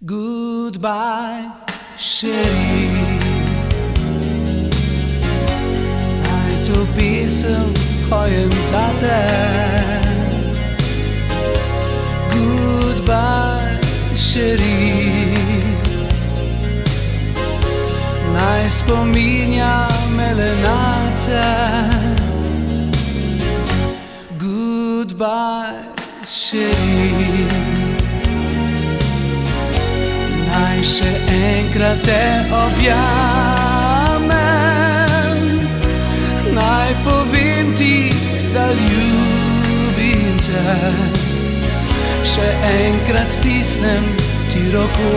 Goodbye, Sherry. Naj to pesem pojem zate. Goodbye, Sherry. Naj spominja me le na te. Goodbye, Sherry. Naj še enkrat te objamem, naj povem ti, da ljubim te. Še enkrat stisnem ti roko.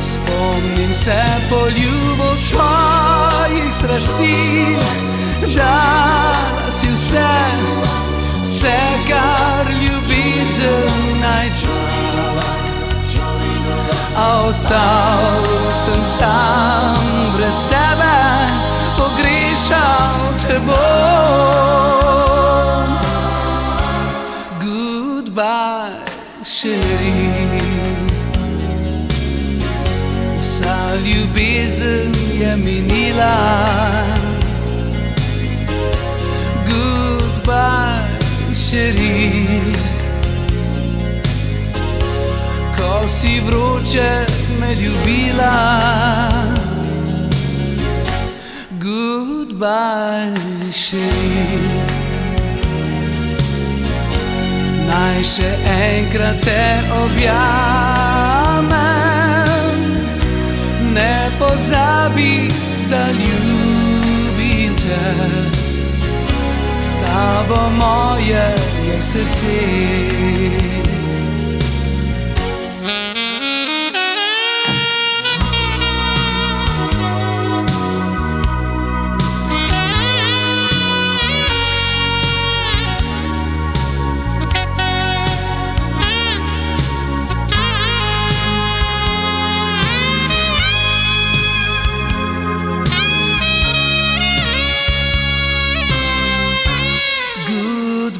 Spomnim se poljubo tvojih strasti, dala si vse, kar ljubezen naj čuva. A ostal sem sam brez tebe, pogrešal te bom. Goodbye, Sherry. Vsa ljubezen je minila. Goodbye, Sherry. Ko si vroče me ljubila. Goodbye, Sherry. Naj še enkrat te objamem, ne pozabi, da ljubim te. S tabo moje je srce.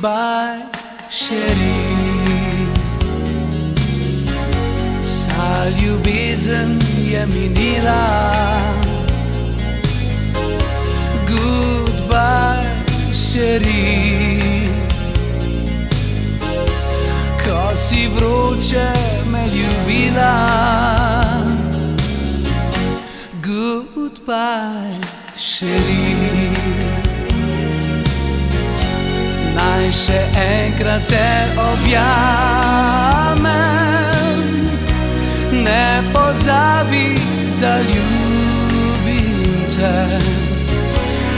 Goodbye, Sherry. Vsa ljubezen je minila. Goodbye, Sherry. Ko si vroče me ljubila. Goodbye, Sherry. Naj še enkrat te objamem, ne pozabi, da ljubim te.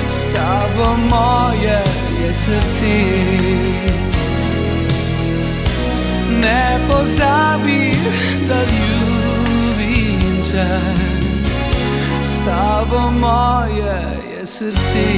S tabo moje je srce. Ne pozabi, da ljubim te. S tabo moje je srce.